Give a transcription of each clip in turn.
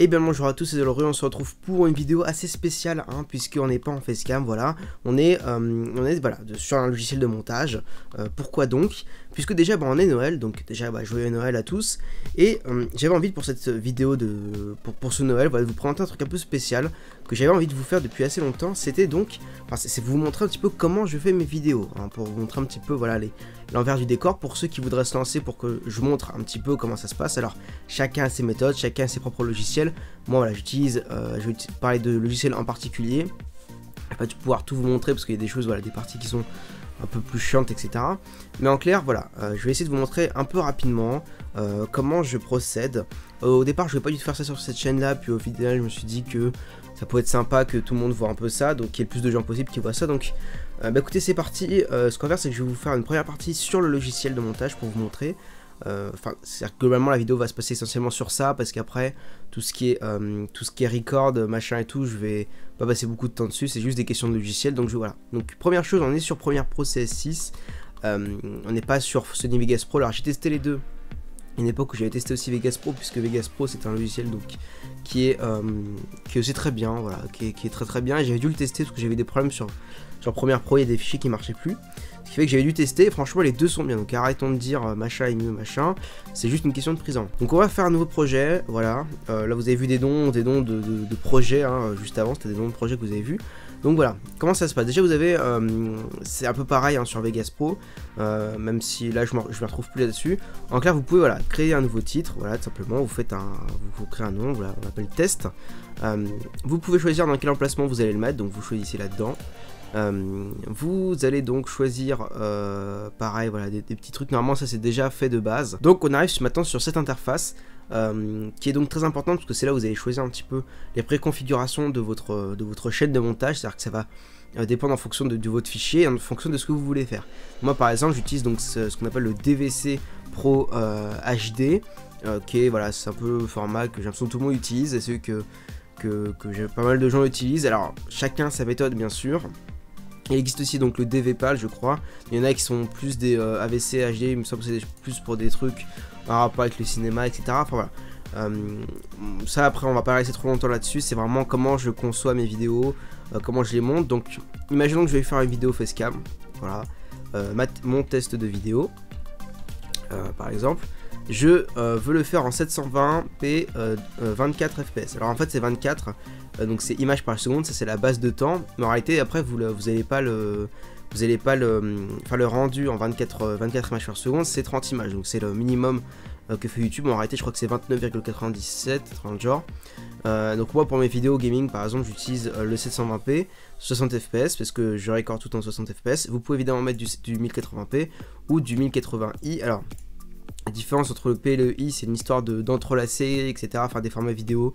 Et bien bonjour à tous, c'est Delorue, on se retrouve pour une vidéo assez spéciale, hein, puisqu'on n'est pas en facecam, voilà, on est voilà, sur un logiciel de montage. Pourquoi donc? Puisque déjà on est Noël, donc déjà joyeux Noël à tous, et j'avais envie pour cette vidéo, pour ce Noël, voilà, de vous présenter un truc un peu spécial, que j'avais envie de vous faire depuis assez longtemps. C'était donc, c'est vous montrer un petit peu comment je fais mes vidéos, hein, pour vous montrer un petit peu, voilà, l'envers du décor, pour ceux qui voudraient se lancer, pour que je montre un petit peu comment ça se passe. Alors, chacun a ses méthodes, chacun a ses propres logiciels. Moi voilà, je vais parler de logiciels en particulier. Je vais pas pouvoir tout vous montrer parce qu'il y a des choses, voilà, des parties qui sont un peu plus chiantes, etc. Mais en clair, voilà, je vais essayer de vous montrer un peu rapidement comment je procède. Au départ, je ne vais pas du tout faire ça sur cette chaîne-là, puis au final, je me suis dit que ça pourrait être sympa que tout le monde voit un peu ça, donc qu'il y ait le plus de gens possible qui voient ça. Donc, écoutez, c'est parti. Ce qu'on va faire, c'est que je vais vous faire une première partie sur le logiciel de montage pour vous montrer. C'est-à-dire que globalement la vidéo va se passer essentiellement sur ça, parce qu'après tout ce qui est record, machin et tout, je vais pas passer beaucoup de temps dessus, c'est juste des questions de logiciel. Donc voilà. Donc première chose, on est sur Premiere Pro CS6, on n'est pas sur Sony Vegas Pro. Alors j'ai testé les deux. Une époque où j'avais testé aussi Vegas Pro, puisque Vegas Pro c'est un logiciel donc qui est aussi très bien, voilà, qui est très bien. Et j'avais dû le tester parce que j'avais des problèmes sur Premiere Pro, il y a des fichiers qui marchaient plus. Ce qui fait que j'avais dû tester, et franchement les deux sont bien, donc arrêtons de dire machin est mieux machin, c'est juste une question de prise en. Donc on va faire un nouveau projet, voilà, là vous avez vu des dons de projets, hein, juste avant, c'était des dons de projets que vous avez vus. Donc voilà, comment ça se passe? Déjà vous avez, c'est un peu pareil, hein, sur Vegas Pro, même si là je me retrouve plus là-dessus. En clair, vous pouvez, voilà, créer un nouveau titre, voilà, tout simplement, vous créez un nom, voilà, on l'appelle test. Vous pouvez choisir dans quel emplacement vous allez le mettre, donc vous choisissez là-dedans. Vous allez donc choisir pareil, voilà, des petits trucs. Normalement ça c'est déjà fait de base. Donc on arrive maintenant sur cette interface qui est donc très importante, parce que c'est là où vous allez choisir un petit peu les préconfigurations de votre chaîne de montage. C'est à dire que ça va dépendre en fonction de votre fichier, en fonction de ce que vous voulez faire. Moi par exemple j'utilise donc ce qu'on appelle le DVC Pro HD, qui est, voilà, c'est un peu le format que j'ai l'impression que tout le monde utilise, et celui que pas mal de gens utilisent. Alors chacun sa méthode bien sûr. Il existe aussi donc le DVPAL, je crois. Il y en a qui sont plus des AVC HD, il me semble que c'est plus pour des trucs en rapport avec le cinéma, etc. Enfin voilà. Ça après on va pas rester trop longtemps là-dessus, c'est vraiment comment je conçois mes vidéos, comment je les monte. Donc imaginons que je vais faire une vidéo facecam, voilà, mon test de vidéo, par exemple. Je veux le faire en 720p 24 fps. Alors en fait c'est 24, donc c'est images par seconde, ça c'est la base de temps. Mais en réalité après vous allez pas le rendu en 24 images par seconde, c'est 30 images. Donc c'est le minimum que fait YouTube. En réalité je crois que c'est 29,97, 30 genre. Donc moi pour mes vidéos gaming par exemple j'utilise le 720p 60 fps, parce que je record tout en 60 fps. Vous pouvez évidemment mettre du 1080p ou du 1080i. Alors la différence entre le P et le I, c'est une histoire d'entrelacer, etc. Faire des formats vidéo.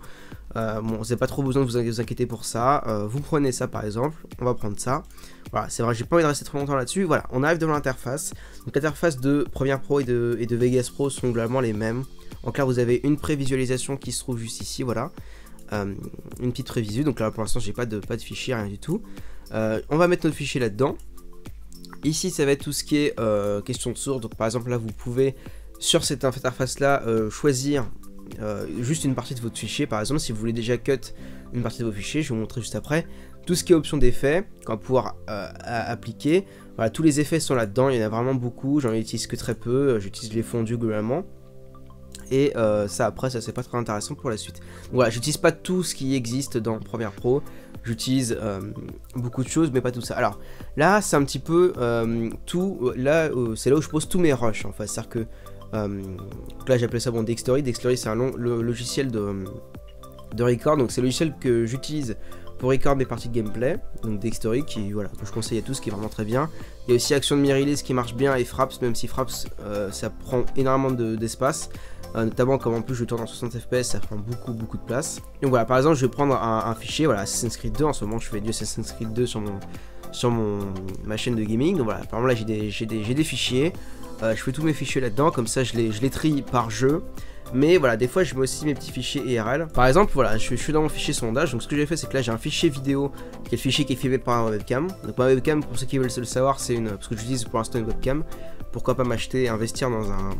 Bon, vous n'avez pas trop besoin de vous inquiéter pour ça. Vous prenez ça par exemple. On va prendre ça. Voilà, c'est vrai, j'ai pas envie de rester trop longtemps là-dessus. Voilà, on arrive devant l'interface. Donc l'interface de Premiere Pro et de Vegas Pro sont globalement les mêmes. En clair, vous avez une prévisualisation qui se trouve juste ici. Voilà, une petite prévisu. Donc là, pour l'instant, j'ai pas de fichier, rien du tout. On va mettre notre fichier là-dedans. Ici, ça va être tout ce qui est question de source. Donc par exemple, là, vous pouvez sur cette interface là choisir juste une partie de votre fichier. Par exemple si vous voulez déjà cut une partie de vos fichiers, je vais vous montrer juste après. Tout ce qui est option d'effets qu'on va pouvoir appliquer, voilà, tous les effets sont là dedans, il y en a vraiment beaucoup, j'en utilise que très peu, j'utilise les fondus globalement. Et ça après ça c'est pas très intéressant pour la suite. Donc voilà, j'utilise pas tout ce qui existe dans Premiere Pro, j'utilise beaucoup de choses mais pas tout ça. Alors là c'est un petit peu tout, là c'est là où je pose tous mes rushs en fait. C'est-à-dire que là j'appelle ça bon Dextory. Dextory c'est le logiciel de record, donc c'est le logiciel que j'utilise pour record mes parties de gameplay. Donc Dextory qui, voilà, que je conseille à tous, qui est vraiment très bien. Il y a aussi Action de Mirrorless qui marche bien, et Fraps, même si Fraps ça prend énormément d'espace, notamment comme en plus je tourne en 60 fps, ça prend beaucoup de place. Donc voilà, par exemple je vais prendre un fichier, voilà, Assassin's Creed 2, en ce moment je fais du Assassin's Creed 2 sur ma chaîne de gaming. Donc voilà, par exemple là j'ai des fichiers, je fais tous mes fichiers là-dedans, comme ça je les trie par jeu. Mais voilà, des fois je mets aussi mes petits fichiers IRL. Par exemple, voilà, je suis dans mon fichier sondage. Donc ce que j'ai fait, c'est que là j'ai un fichier vidéo, qui est le fichier qui est filmé par ma webcam. Donc ma webcam, pour ceux qui veulent le savoir, c'est parce que j'utilise pour l'instant une webcam. Pourquoi pas m'acheter, investir dans un...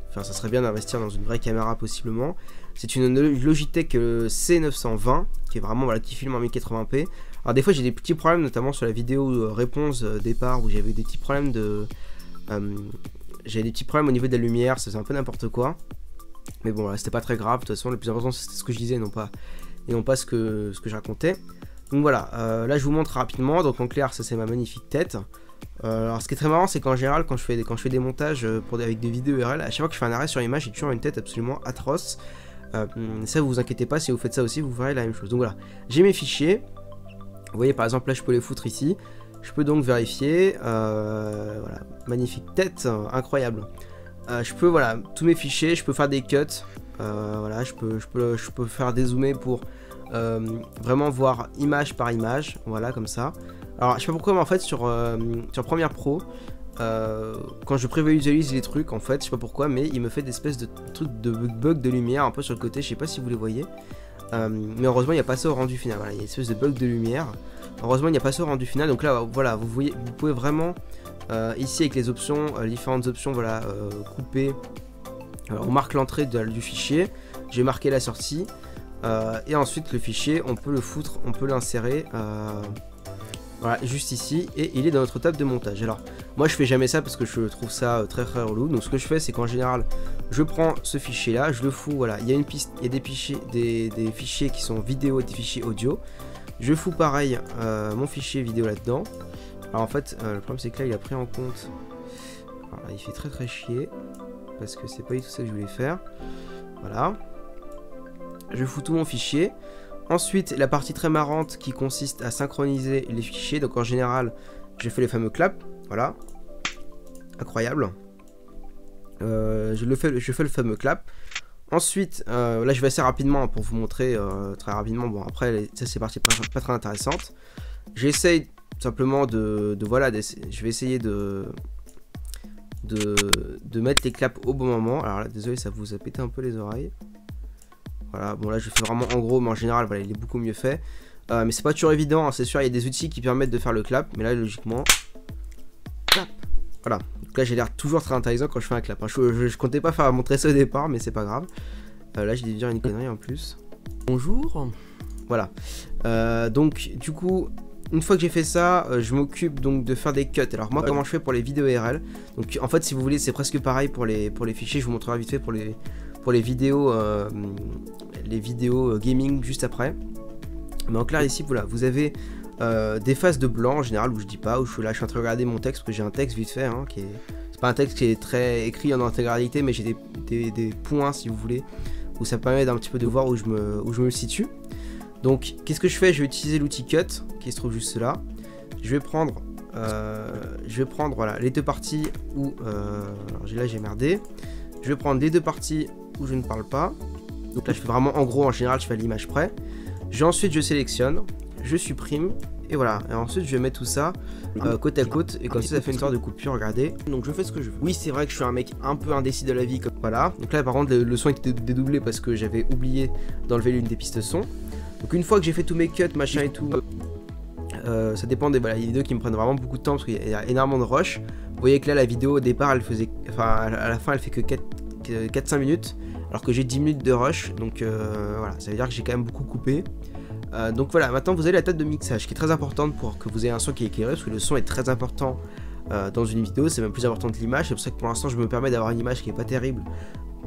Enfin, ça serait bien d'investir dans une vraie caméra possiblement. C'est une Logitech C920 qui est vraiment voilà, qui filme en 1080p. Alors des fois j'ai des petits problèmes, notamment sur la vidéo réponse départ où j'avais des petits problèmes de j'avais des petits problèmes au niveau de la lumière, ça faisait un peu n'importe quoi. Mais bon, c'était pas très grave. De toute façon, le plus important c'était ce que je disais, et non pas ce que je racontais. Donc voilà, là je vous montre rapidement. Donc en clair, ça c'est ma magnifique tête. Alors ce qui est très marrant, c'est qu'en général, quand je fais des montages avec des vidéos URL, à chaque fois que je fais un arrêt sur image, j'ai toujours une tête absolument atroce. Ça, vous inquiétez pas, si vous faites ça aussi, vous verrez la même chose. Donc voilà, j'ai mes fichiers. Vous voyez, par exemple, là je peux les foutre ici. Je peux donc vérifier. Voilà, magnifique tête, incroyable. Je peux, voilà, tous mes fichiers, je peux faire des cuts. Voilà, je peux faire dézoomer pour vraiment voir image par image. Voilà, comme ça. Alors, je sais pas pourquoi, mais en fait, sur Premiere Pro, quand je prévisualise les trucs, en fait, je sais pas pourquoi, mais il me fait des espèces de trucs de bug de lumière un peu sur le côté. Je sais pas si vous les voyez. Mais heureusement, il n'y a pas ça au rendu final. Voilà, il y a une espèce de bug de lumière. Heureusement, il n'y a pas ça au rendu final. Donc là, voilà, vous pouvez vraiment ici avec les options, les différentes options, voilà, couper. Alors, on marque l'entrée du fichier. Je vais marquer la sortie. Et ensuite, le fichier, on peut le foutre, on peut l'insérer. Voilà, juste ici, et il est dans notre table de montage. Alors, moi je fais jamais ça parce que je trouve ça très relou. Donc ce que je fais, c'est qu'en général, je prends ce fichier là, je le fous, voilà, il y a une piste, il y a des fichiers qui sont vidéo et des fichiers audio. Je fous pareil mon fichier vidéo là-dedans. Alors en fait, le problème c'est que là il a pris en compte. Alors, il fait très chier parce que c'est pas du tout ça que je voulais faire. Voilà. Je fous tout mon fichier. Ensuite, la partie très marrante qui consiste à synchroniser les fichiers. Donc en général, je fais les fameux claps. Voilà. Incroyable. Je fais le fameux clap. Ensuite, là je vais assez rapidement pour vous montrer très rapidement. Bon, après, ça c'est partie pas très intéressante. J'essaye simplement voilà, je vais essayer de mettre les claps au bon moment. Alors là, désolé, ça vous a pété un peu les oreilles. Voilà, bon là je fais vraiment en gros, mais en général voilà, il est beaucoup mieux fait. Mais c'est pas toujours évident, hein, c'est sûr, il y a des outils qui permettent de faire le clap, mais là logiquement, clap. Voilà, donc là j'ai l'air toujours très intéressant quand je fais un clap. Hein. Je comptais pas faire montrer ça au départ, mais c'est pas grave. Là j'ai dû dire une connerie en plus. Bonjour. Voilà. Donc du coup, une fois que j'ai fait ça, je m'occupe donc de faire des cuts. Alors moi comment je fais pour les vidéos IRL. Donc en fait si vous voulez c'est presque pareil pour les fichiers, je vous montrerai vite fait pour les vidéos gaming juste après. Mais en clair ici voilà, vous avez des phases de blanc en général où je dis pas, où je suis là, je suis en train de regarder mon texte parce que j'ai un texte vite fait hein, c'est pas un texte qui est très écrit en intégralité, mais j'ai des points si vous voulez, où ça permet d'un petit peu de voir où je me situe. Donc qu'est-ce que je fais? Je vais utiliser l'outil cut qui se trouve juste là. Je vais prendre voilà, les deux parties où alors là j'ai merdé. Je vais prendre les deux parties où je ne parle pas. Donc là je fais vraiment en gros, en général je fais à l'image près. Ensuite je sélectionne, je supprime et voilà. Et ensuite je vais mettre tout ça côte à côte et comme ça fait une sorte de coupure, regardez. Donc je fais ce que je veux. Oui, c'est vrai que je suis un mec un peu indécis de la vie comme voilà. Donc là par contre le son était dédoublé parce que j'avais oublié d'enlever l'une des pistes son. Donc une fois que j'ai fait tous mes cuts, machin et tout, ça dépend des vidéos qui me prennent vraiment beaucoup de temps parce qu'il y a énormément de rush. Vous voyez que là la vidéo au départ elle faisait, enfin à la fin elle fait que 4-5 minutes alors que j'ai 10 minutes de rush, donc voilà, ça veut dire que j'ai quand même beaucoup coupé. Donc voilà, maintenant vous avez la table de mixage qui est très importante pour que vous ayez un son qui est éclairé, parce que le son est très important dans une vidéo, c'est même plus important que l'image. C'est pour ça que pour l'instant je me permets d'avoir une image qui est pas terrible,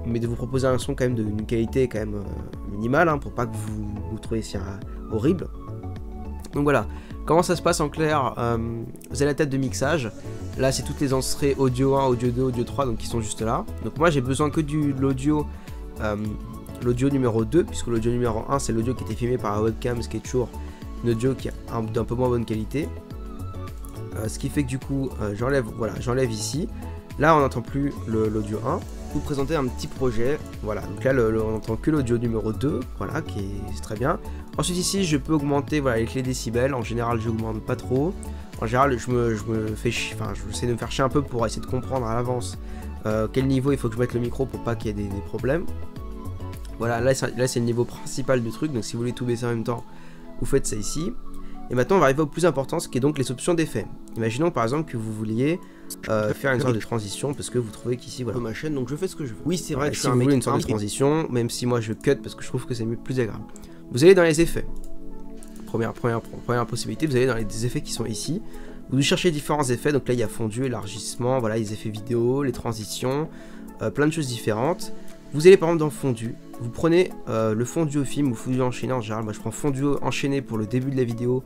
mais de vous proposer un son quand même d'une qualité quand même minimale, hein, pour pas que vous trouviez ça horrible. Donc voilà, comment ça se passe en clair, vous avez la table de mixage, là c'est toutes les entrées audio 1, audio 2, audio 3, donc qui sont juste là. Donc moi j'ai besoin que de l'audio numéro 2, puisque l'audio numéro 1 c'est l'audio qui était filmé par la webcam, ce qui est toujours une audio qui est d'un peu moins bonne qualité. Ce qui fait que du coup j'enlève ici. Là on n'entend plus l'audio 1. Vous présenter un petit projet, voilà, donc là on n'entend que l'audio numéro 2, voilà, c'est très bien. Ensuite ici je peux augmenter voilà, avec les décibels, en général j'augmente pas trop. En général je j'essaie de me faire chier un peu pour essayer de comprendre à l'avance quel niveau il faut que je mette le micro pour pas qu'il y ait des problèmes. Voilà, là c'est le niveau principal du truc, donc si vous voulez tout baisser en même temps, vous faites ça ici. Et maintenant on va arriver au plus important, ce qui est donc les options d'effets. Imaginons par exemple que vous vouliez faire une sorte de transition parce que vous trouvez qu'ici voilà ma chaîne, donc je fais ce que je veux. Oui, c'est vrai que je si suis un vous mec voulez une sorte de transition, même si moi je cut parce que je trouve que c'est plus agréable. Vous allez dans les effets. Première possibilité, vous allez dans les effets qui sont ici. Vous cherchez différents effets, donc là il y a fondu, élargissement, voilà, les effets vidéo, les transitions, plein de choses différentes. Vous allez par exemple dans fondu, vous prenez le fondu au film ou fondu enchaîné en général. Moi je prends fondu enchaîné pour le début de la vidéo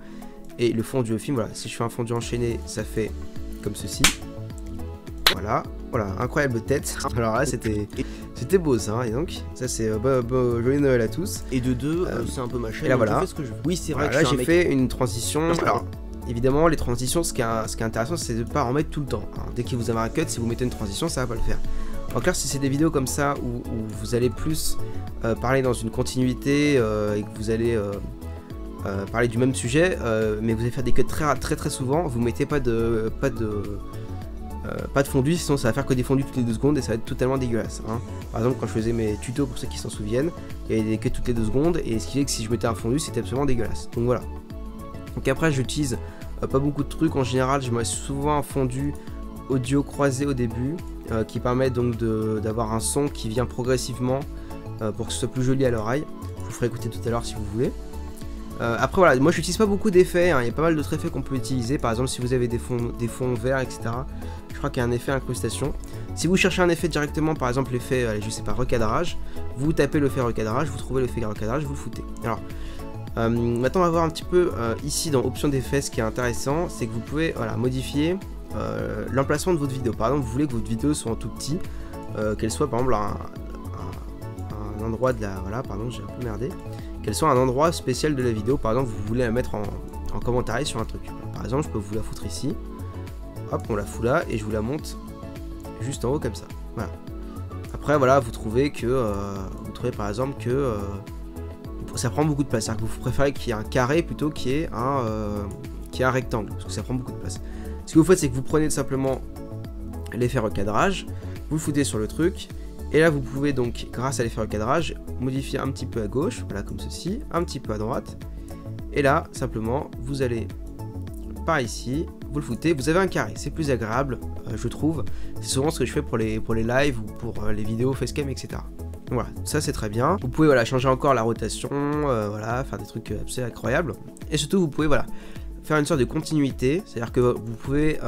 et le fondu au film. Voilà, si je fais un fondu enchaîné, ça fait comme ceci. Voilà, incroyable tête. Alors là c'était beau ça, hein, et donc ça c'est joyeux Noël à tous. Et de deux, c'est un peu ma chaîne. Et là voilà. Je fais ce que je veux. Oui, c'est vrai. Voilà, là j'ai fait une transition. Alors évidemment les transitions, ce qui est intéressant, c'est de ne pas en mettre tout le temps. Alors, dès que vous avez un cut, si vous mettez une transition, ça va pas le faire. En clair, si c'est des vidéos comme ça où vous allez plus parler dans une continuité et que vous allez parler du même sujet, mais vous allez faire des cuts très souvent, vous mettez pas de fondu, sinon ça va faire que des fondus toutes les 2 secondes et ça va être totalement dégueulasse. Hein. Par exemple, quand je faisais mes tutos, pour ceux qui s'en souviennent, il y avait des cuts toutes les 2 secondes et ce qui fait que si je mettais un fondu, c'était absolument dégueulasse. Donc voilà. Donc après, j'utilise pas beaucoup de trucs en général, je mets souvent un fondu audio croisé au début qui permet donc d'avoir un son qui vient progressivement pour que ce soit plus joli à l'oreille. Je vous ferai écouter tout à l'heure si vous voulez. Après voilà, moi j'utilise pas beaucoup d'effets, hein. Il y a pas mal d'autres effets qu'on peut utiliser, par exemple si vous avez des fonds verts, etc. Je crois qu'il y a un effet incrustation. Si vous cherchez un effet directement, par exemple l'effet, je sais pas, recadrage, vous tapez l'effet recadrage, vous trouvez l'effet recadrage, vous le foutez. Alors, maintenant on va voir un petit peu ici dans options d'effets, ce qui est intéressant, c'est que vous pouvez voilà, modifier l'emplacement de votre vidéo. Par exemple, vous voulez que votre vidéo soit en tout petit, qu'elle soit par exemple un endroit de la... Voilà, pardon, j'ai un peu merdé. Qu'elle soit un endroit spécial de la vidéo, par exemple, vous voulez la mettre en commentaire sur un truc. Par exemple, je peux vous la foutre ici. Hop, on la fout là et je vous la monte juste en haut comme ça. Voilà. Après, voilà, vous trouvez par exemple que ça prend beaucoup de place. C'est-à-dire que vous préférez qu'il y ait un carré plutôt qu'il y ait un rectangle, parce que ça prend beaucoup de place. Ce que vous faites, c'est que vous prenez tout simplement l'effet recadrage, vous le foutez sur le truc, et là vous pouvez donc, grâce à l'effet recadrage, modifier un petit peu à gauche, voilà comme ceci, un petit peu à droite, et là, simplement, vous allez par ici, vous le foutez, vous avez un carré, c'est plus agréable, je trouve. C'est souvent ce que je fais pour les lives ou pour les vidéos facecam, etc. Voilà, ça c'est très bien. Vous pouvez voilà, changer encore la rotation, voilà, faire des trucs absolument incroyables. Et surtout, vous pouvez voilà, faire une sorte de continuité, c'est-à-dire que vous pouvez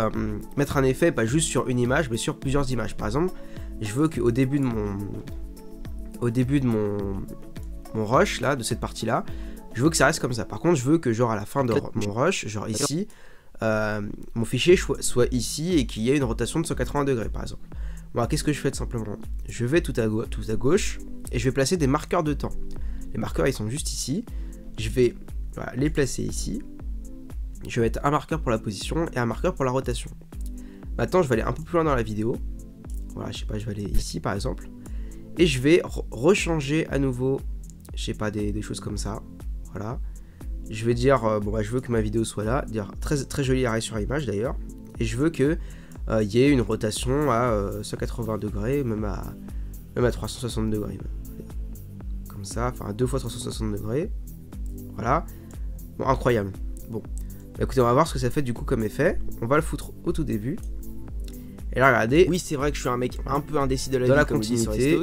mettre un effet pas juste sur une image, mais sur plusieurs images. Par exemple, je veux qu'au début de mon rush là, de cette partie-là, je veux que ça reste comme ça. Par contre, je veux que genre à la fin de mon rush, genre ici, mon fichier soit ici et qu'il y ait une rotation de 180 degrés par exemple. Bon, qu'est-ce que je fais tout simplement? Je vais tout à gauche et je vais placer des marqueurs de temps. Les marqueurs ils sont juste ici. Je vais voilà, les placer ici. Je vais mettre un marqueur pour la position et un marqueur pour la rotation. Maintenant je vais aller un peu plus loin dans la vidéo. Voilà, je sais pas, je vais aller ici par exemple. Et je vais rechanger à nouveau, je sais pas, des choses comme ça. Voilà. Je vais dire, bon bah je veux que ma vidéo soit là. Dire très joli arrêt sur image d'ailleurs. Et je veux que il y ait une rotation à 180 degrés, même à 360 degrés. Comme ça, enfin 2 fois 360 degrés. Voilà. Bon, incroyable. Bon. Bah, écoutez, on va voir ce que ça fait du coup comme effet. On va le foutre au tout début. Et là, regardez. Oui, c'est vrai que je suis un mec un peu indécis de la vie, dans la comme continuité,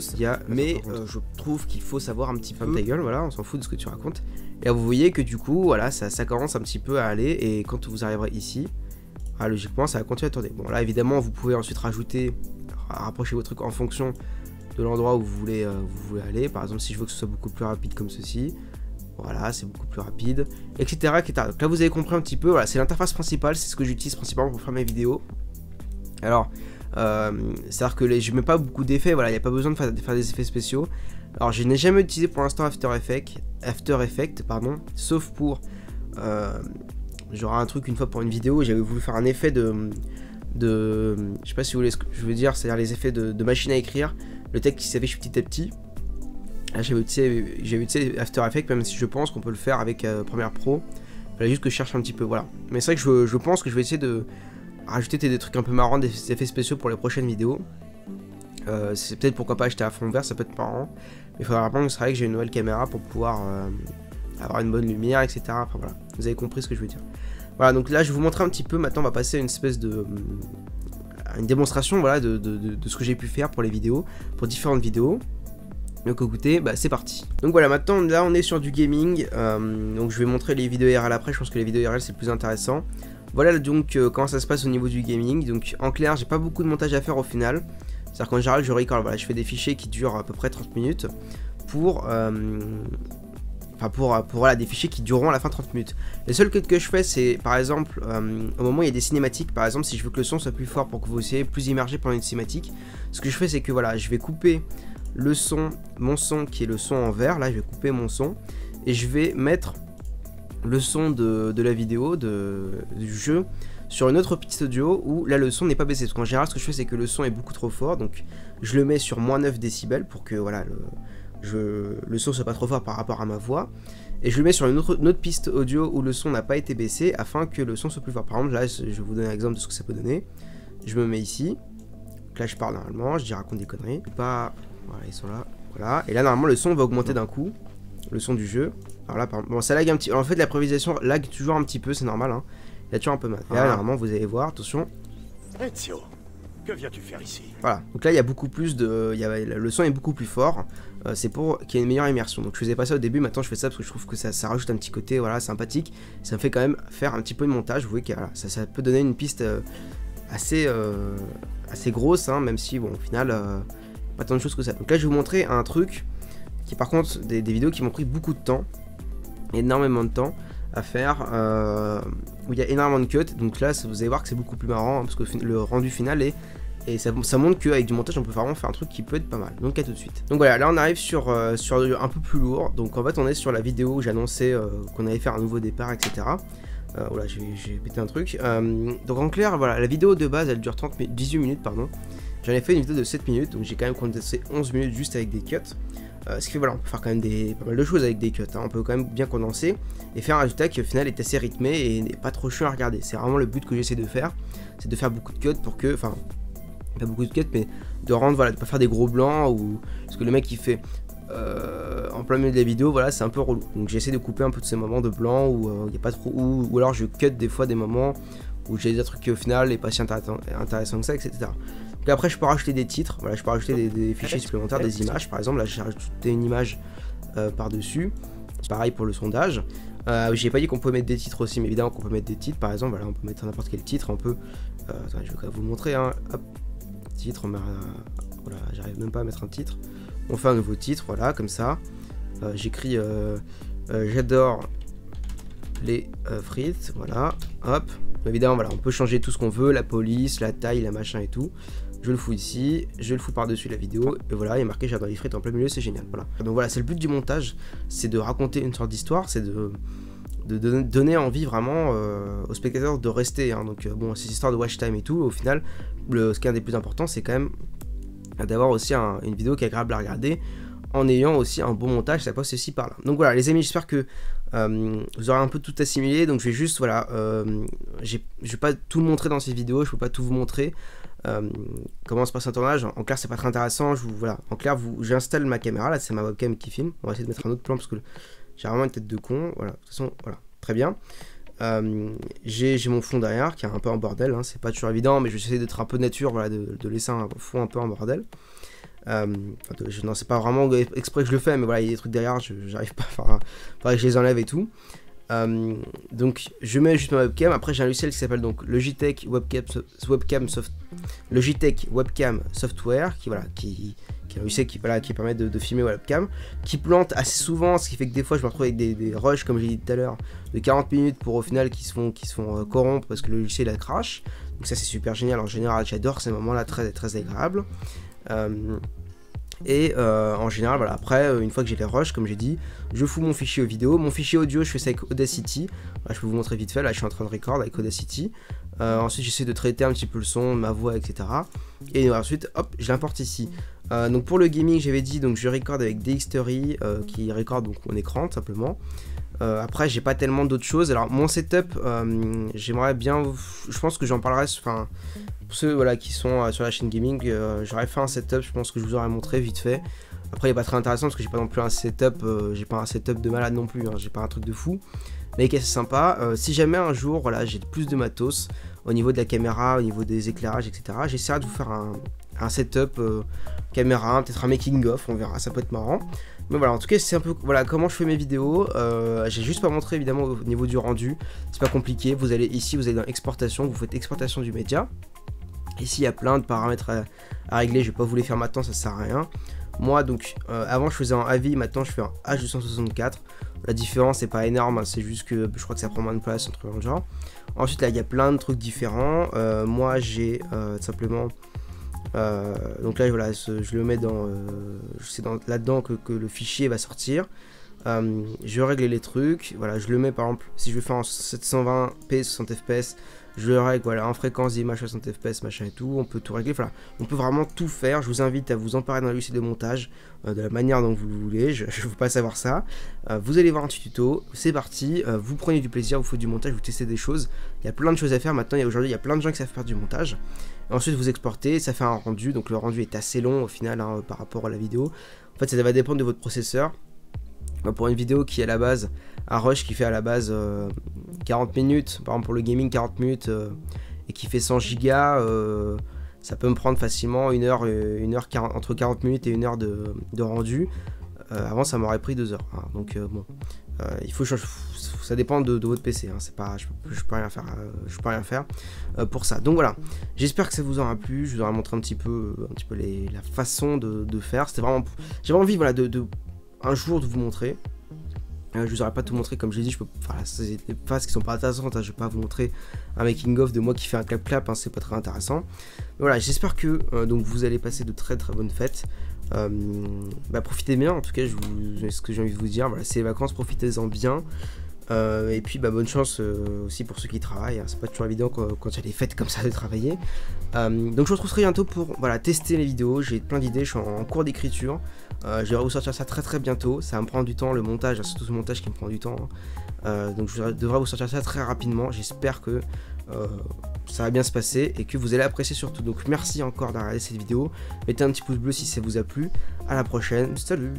mais je trouve qu'il faut savoir un petit peu. Ta gueule, voilà, on s'en fout de ce que tu racontes. Et là, vous voyez que du coup, voilà, ça commence un petit peu à aller. Et quand vous arriverez ici, logiquement, ça va continuer à tourner. Bon, là, évidemment, vous pouvez ensuite rapprocher vos trucs en fonction de l'endroit où vous voulez aller. Par exemple, si je veux que ce soit beaucoup plus rapide comme ceci, voilà, c'est beaucoup plus rapide, etc., etc. Donc là, vous avez compris un petit peu. Voilà, c'est l'interface principale, c'est ce que j'utilise principalement pour faire mes vidéos. Alors, c'est-à-dire que je mets pas beaucoup d'effets, voilà, il n'y a pas besoin de faire des effets spéciaux. Alors, je n'ai jamais utilisé pour l'instant After Effects, pardon, sauf pour genre un truc une fois pour une vidéo, j'avais voulu faire un effet de je sais pas si vous voulez ce que je veux dire, c'est-à-dire les effets de machine à écrire, le texte qui s'affiche petit à petit. Là, j'avais utilisé After Effects, même si je pense qu'on peut le faire avec Premiere Pro. Il fallait juste que je cherche un petit peu, voilà. Mais c'est vrai que je pense que je vais essayer de rajouter des trucs un peu marrants, des effets spéciaux pour les prochaines vidéos. C'est peut-être pourquoi pas acheter un fond vert, ça peut être marrant. Mais il faudra vraiment que ce serait que j'ai une nouvelle caméra pour pouvoir avoir une bonne lumière, etc. Enfin voilà, vous avez compris ce que je veux dire. Voilà, donc là je vais vous montrer un petit peu, maintenant on va passer à une espèce de... une démonstration, voilà, de ce que j'ai pu faire pour les vidéos, pour différentes vidéos. Donc écoutez, bah c'est parti. Donc voilà, maintenant là on est sur du gaming, donc je vais montrer les vidéos IRL après, je pense que les vidéos IRL c'est le plus intéressant. Voilà donc comment ça se passe au niveau du gaming. Donc en clair, j'ai pas beaucoup de montage à faire au final. C'est-à-dire qu'en général je record, voilà, je fais des fichiers qui durent à peu près 30 minutes pour... voilà, des fichiers qui dureront à la fin 30 minutes. Les seuls cuts que je fais, c'est par exemple au moment où il y a des cinématiques, par exemple si je veux que le son soit plus fort pour que vous soyez plus immergé pendant une cinématique, ce que je fais c'est que voilà, je vais couper le son, mon son qui est le son en vert, là je vais couper mon son et je vais mettre le son de la vidéo, du jeu sur une autre piste audio où là le son n'est pas baissé, parce qu'en général ce que je fais c'est que le son est beaucoup trop fort, donc je le mets sur moins 9 décibels pour que voilà le son soit pas trop fort par rapport à ma voix, et je le mets sur une autre piste audio où le son n'a pas été baissé afin que le son soit plus fort. Par exemple là je vais vous donner un exemple de ce que ça peut donner. Je me mets ici, donc là je parle normalement, je dis raconte des conneries, pas... Voilà, ils sont là, voilà, et là normalement le son va augmenter d'un coup, le son du jeu. Alors là, bon, ça lag un petit, en fait l'improvisation lag toujours un petit peu, c'est normal, hein. Il a toujours un peu mal. Et là normalement vous allez voir, attention. Ezio, que viens-tu faire ici? Voilà, donc là il y a beaucoup plus de, le son est beaucoup plus fort, c'est pour qu'il y ait une meilleure immersion. Donc je faisais pas ça au début, maintenant je fais ça parce que je trouve que ça rajoute un petit côté, voilà, sympathique. Ça me fait quand même faire un petit peu de montage, vous voyez que voilà, ça peut donner une piste assez grosse, hein, même si bon au final... pas tant de choses que ça. Donc là je vais vous montrer un truc qui par contre des vidéos qui m'ont pris beaucoup de temps, énormément de temps à faire, où il y a énormément de cuts. Donc là vous allez voir que c'est beaucoup plus marrant, hein, parce que le rendu final et ça montre qu'avec du montage on peut vraiment faire un truc qui peut être pas mal. Donc à tout de suite. Donc voilà, là on arrive sur un peu plus lourd. Donc en fait on est sur la vidéo où j'annonçais qu'on allait faire un nouveau départ, etc. Voilà, j'ai pété un truc. Donc en clair, voilà, la vidéo de base elle dure 18 minutes, pardon. J'en ai fait une vidéo de 7 minutes, donc j'ai quand même condensé 11 minutes juste avec des cuts. Ce qui fait, voilà, on peut faire quand même pas mal de choses avec des cuts, hein. On peut quand même bien condenser et faire un résultat qui au final est assez rythmé et n'est pas trop chiant à regarder. C'est vraiment le but que j'essaie de faire, c'est de faire beaucoup de cuts pour que, enfin, pas beaucoup de cuts, mais de rendre, voilà, de pas faire des gros blancs, ou parce que le mec il fait en plein milieu de la vidéo, voilà, c'est un peu relou. Donc j'essaie de couper un peu de ces moments de blanc où il n'y a pas trop, ou alors je cut des fois des moments où j'ai des trucs qui au final n'est pas si intéressant que ça, etc. Donc après je peux rajouter des titres, voilà, je peux rajouter des fichiers supplémentaires, des images par exemple. Là j'ai rajouté une image par dessus, pareil pour le sondage. J'ai pas dit qu'on pouvait mettre des titres aussi, mais évidemment qu'on peut mettre des titres par exemple. Voilà, on peut mettre n'importe quel titre, on peut, attendez, je vais quand même vous montrer, hein. Hop, titre, voilà, j'arrive même pas à mettre un titre. On fait un nouveau titre, voilà, comme ça. J'écris j'adore les frites, voilà, hop. Évidemment, voilà, on peut changer tout ce qu'on veut, la police, la taille, la machin et tout. Je le fous ici, je le fous par-dessus la vidéo, et voilà, il est marqué j'adore les frites en plein milieu, c'est génial, voilà. Donc voilà, c'est le but du montage, c'est de raconter une sorte d'histoire, c'est de donner envie vraiment aux spectateurs de rester, hein. Donc bon, ces histoires de watch time et tout, au final, ce qui est un des plus importants, c'est quand même d'avoir aussi une vidéo qui est agréable à regarder, en ayant aussi un bon montage, ça passe aussi par là. Donc voilà les amis, j'espère que vous aurez un peu tout assimilé. Donc je vais juste, voilà, je vais pas tout montrer dans ces vidéos, je peux pas tout vous montrer comment se passe un tournage. En clair c'est pas très intéressant, voilà. En clair j'installe ma caméra, là c'est ma webcam qui filme. On va essayer de mettre un autre plan parce que j'ai vraiment une tête de con, voilà. De toute façon, voilà, très bien. J'ai mon fond derrière qui est un peu en bordel, hein. C'est pas toujours évident, mais je vais essayer d'être un peu nature, voilà, de laisser un fond un peu en bordel. Non, c'est pas vraiment exprès que je le fais, mais voilà, il y a des trucs derrière, j'arrive pas, enfin, faudrait que je les enlève et tout. Donc je mets juste ma webcam. Après j'ai un logiciel qui s'appelle donc Logitech Webcam Software, qui voilà, qui est un logiciel qui permet de filmer webcam, qui plante assez souvent, ce qui fait que des fois je me retrouve avec des rushs, comme j'ai dit tout à l'heure, de 40 minutes pour au final qui se font corrompre parce que le logiciel la crash. Donc ça c'est super génial. En général j'adore ces moments là, très très agréables. En général, voilà, après, une fois que j'ai les rushs, comme j'ai dit, je fous mon fichier vidéo. Mon fichier audio, je fais ça avec Audacity. Là, je peux vous montrer vite fait. Là, je suis en train de record avec Audacity. Ensuite, j'essaie de traiter un petit peu le son, ma voix, etc. Et ensuite, hop, je l'importe ici. Donc, pour le gaming, j'avais dit, donc je record avec DxTory qui record donc mon écran, tout simplement. Après, j'ai pas tellement d'autres choses. Alors, mon setup, j'aimerais bien, je pense que j'en parlerai, enfin, pour ceux voilà, qui sont sur la chaîne gaming, j'aurais fait un setup, je pense que je vous aurais montré vite fait. Après il est pas très intéressant parce que j'ai pas non plus un setup, de malade non plus, hein, j'ai pas un truc de fou, mais qui est assez sympa. Si jamais un jour voilà, j'ai plus de matos au niveau de la caméra, au niveau des éclairages, etc., j'essaierai de vous faire un setup caméra, peut-être un making of, on verra, ça peut être marrant. Mais voilà, en tout cas c'est un peu voilà comment je fais mes vidéos. J'ai juste pas montré évidemment au niveau du rendu, c'est pas compliqué. Vous allez ici, vous allez dans exportation, vous faites exportation du média. Ici il y a plein de paramètres à régler, je vais pas vous les faire maintenant, ça sert à rien. Moi donc avant je faisais en AVI, maintenant je fais en H264. La différence c'est pas énorme, hein, c'est juste que je crois que ça prend moins de place, un truc dans le genre. Ensuite là il y a plein de trucs différents. Moi j'ai simplement donc là voilà, je le mets dans c'est là-dedans que le fichier va sortir. Je règle les trucs, voilà, je le mets par exemple, si je le fais en 720p 60 fps, je le règle voilà, en fréquence d'image 60 fps, machin et tout, on peut tout régler, voilà, on peut vraiment tout faire. Je vous invite à vous emparer d'un logiciel de montage de la manière dont vous le voulez, je ne veux pas savoir ça. Vous allez voir un petit tuto, c'est parti, vous prenez du plaisir, vous faites du montage, vous testez des choses, il y a plein de choses à faire maintenant, aujourd'hui il y a plein de gens qui savent faire du montage. Ensuite vous exportez, ça fait un rendu, donc le rendu est assez long au final hein, par rapport à la vidéo. En fait ça va dépendre de votre processeur. Pour une vidéo qui est à la base, un rush qui fait à la base 40 minutes, par exemple pour le gaming 40 minutes et qui fait 100 gigas, ça peut me prendre facilement entre 40 minutes et 1 heure de rendu. Avant ça m'aurait pris 2 heures, hein. Donc bon, il faut ça dépend de votre PC, hein. C'est pas, je peux rien faire, pour ça. Donc voilà, j'espère que ça vous aura plu, je vous aurai montré un petit peu la façon de faire. C'était vraiment, j'avais envie voilà un jour de vous montrer. Je vous aurais pas tout montré comme je l'ai dit, voilà, c'est des phases qui sont pas intéressantes, hein. Je vais pas vous montrer un making of de moi qui fait un clap, hein, c'est pas très intéressant. Mais voilà, j'espère que donc vous allez passer de très bonnes fêtes. Profitez bien, en tout cas ce que j'ai envie de vous dire, voilà, c'est les vacances, profitez-en bien. Et puis bonne chance aussi pour ceux qui travaillent, hein. C'est pas toujours évident quand il y a des fêtes comme ça de travailler. Donc je vous retrouve très bientôt pour voilà, tester les vidéos, j'ai plein d'idées, je suis en cours d'écriture. Je vais vous sortir ça très bientôt, ça va me prendre du temps, le montage, hein, c'est tout ce montage qui me prend du temps, hein. Donc je devrais vous sortir ça très rapidement, j'espère que ça va bien se passer et que vous allez apprécier surtout. Donc merci encore d'avoir regardé cette vidéo, mettez un petit pouce bleu si ça vous a plu, à la prochaine, salut.